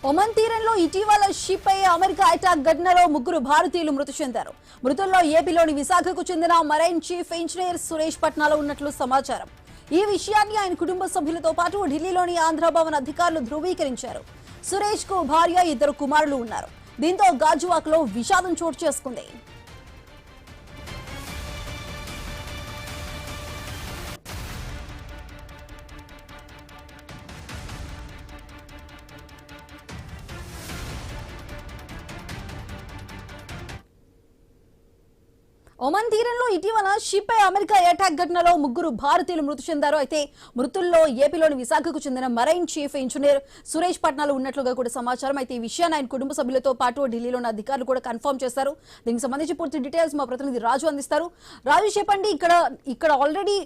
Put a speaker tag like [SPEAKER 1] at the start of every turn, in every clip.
[SPEAKER 1] Oman తీరంలో ఇటీవల ship అయ్యే అమెరికా అటాక్ ఘటనలో ముగ్గురు భారతీయులు మృతి చెందారు. మృతుల్లో ఏపీలోని విశాఖకు చెందిన మరైన్ చీఫ్ ఇంజనీర్ సురేష్ పట్నాలో ఉన్నట్లు సమాచారం. ఈ విషయాన్ని ఆయన కుటుంబ సభ్యులతో పాటు ఢిల్లీలోని ఆంధ్రభవన్ అధికారులు ధృవీకరించారు. సురేష్ కు భార్య, 2 కుమారులు ఉన్నారు. దీంతో గాజువాకలో విషాదం చోటు చేసుకుంది. ఒమన్ తీరంలో ఇటీవల షిప్ పై అమెరికా అటాక్ ఘటనలో ముగ్గురు భారతీయులు మృతి చెందారు. అయితే మృతుల్లో ఏపీలోని విశాఖకు చెందిన మరైన్ చీఫ్ ఇంజనీర్ సురేష్ పట్నాలు ఉన్నట్లుగా కూడా సమాచారం. అయితే ఈ విషయాన్ని ఆయన కుటుంబ సభ్యులతో పాటు ఢిల్లీలోని అధికారులు కూడా కన్ఫర్మ్ చేశారు. దీనికి సంబంధించి పూర్తి డీటెయిల్స్ మా ప్రతినిధి రాజు అందిస్తారు. రాజు, చెప్పండి, ఇక్కడ ఆల్రెడీ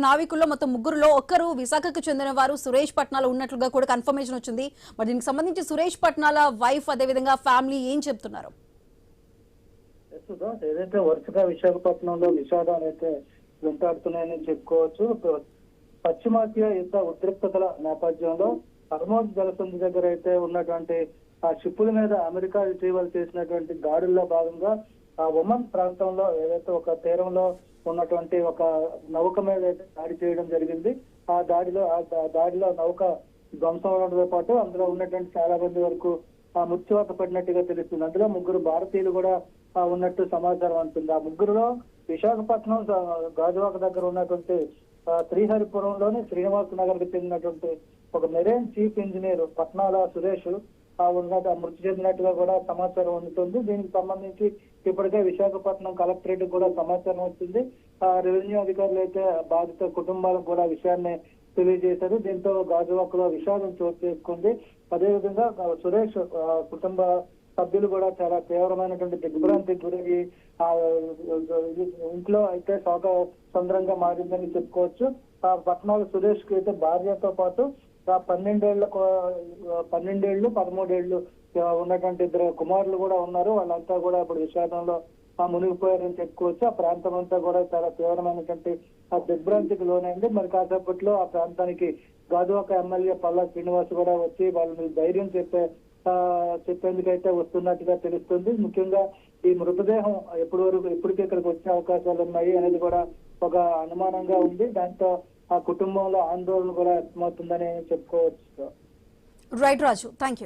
[SPEAKER 1] నావికుల్లో మొత్తం ముగ్గురులో ఒక్కరు విశాఖకు చెందిన వారు సురేష్ పట్నాలు ఉన్నట్లుగా కూడా కన్ఫర్మేషన్ వచ్చింది. మరి దీనికి సంబంధించి సురేష్ పట్నాల వైఫ్, అదేవిధంగా ఫ్యామిలీ ఏం చెప్తున్నారు?
[SPEAKER 2] ఏదైతే వరుసగా విశాఖపట్నంలో విషాదాలు అయితే వెంటాడుతున్నాయని చెప్పుకోవచ్చు. పశ్చిమాసియా యుద్ధ ఉద్రిక్తతల నేపథ్యంలో హర్మోజ్ జలసంధి దగ్గర అయితే ఉన్నటువంటి ఆ షిప్పుల మీద అమెరికా ఇటీవల చేసినటువంటి దాడుల్లో భాగంగా ఆ ఒమన్ ప్రాంతంలో ఏదైతే ఒక తీరంలో ఉన్నటువంటి ఒక నౌక మీద అయితే దాడి చేయడం జరిగింది. ఆ దాడిలో నౌక ధ్వంసం అవడంతో పాటు అందులో ఉన్నటువంటి చాలా మంది వరకు మృత్యువాత పడినట్టుగా తెలుస్తుంది. అందులో ముగ్గురు భారతీయులు కూడా ఉన్నట్టు సమాచారం అంటుంది. ఆ ముగ్గురులో విశాఖపట్నం గాజువాక దగ్గర ఉన్నటువంటి శ్రీహరిపురంలోని శ్రీనివాస నగర్ కి చెందినటువంటి ఒక మెరైన్ చీఫ్ ఇంజనీర్ పట్నాల సురేష్ మృతి చెందినట్టుగా కూడా సమాచారం అందుతుంది. దీనికి సంబంధించి ఇప్పటికే విశాఖపట్నం కలెక్టరేట్ కూడా సమాచారం వచ్చింది. రెవెన్యూ అధికారులు అయితే బాధిత కుటుంబాలకు కూడా విషయాన్ని తెలియజేశారు. దీంతో గాజువాకలో విషాదం చోటు చేసుకుంది. అదేవిధంగా సురేష్ కుటుంబ సభ్యులు కూడా చాలా తీవ్రమైనటువంటి దిగ్భ్రాంతికి గురయ్యి ఇంట్లో అయితే శోక సంద్రంగా మారిందని చెప్పుకోవచ్చు. ఆ పట్నాల సురేష్ కి అయితే భార్యతో పాటు 12 ఏళ్ళు 13 ఏళ్ళు ఉన్నటువంటి 2 కుమారులు కూడా ఉన్నారు. వాళ్ళంతా కూడా ఇప్పుడు విషాదంలో మునిగిపోయారని చెప్పుకోవచ్చు. ఆ ప్రాంతం అంతా కూడా చాలా తీవ్రమైనటువంటి దిగ్భ్రాంతికి లోనైంది. మరి కాసేపట్లో ఆ ప్రాంతానికి గాజువాక ఎమ్మెల్యే పల్లా శ్రీనివాస్ కూడా వచ్చి వాళ్ళని ధైర్యం చెప్పేందుకైతే వస్తున్నట్టుగా తెలుస్తుంది. ముఖ్యంగా ఈ మృతదేహం ఎప్పటికి ఇక్కడికి వచ్చే అవకాశాలు ఉన్నాయి అనేది కూడా ఒక అనుమానంగా ఉంది. దాంతో ఆ కుటుంబంలో ఆందోళన కూడా వ్యక్తమవుతుందని చెప్పుకోవచ్చు.
[SPEAKER 1] Right Raju, thank you.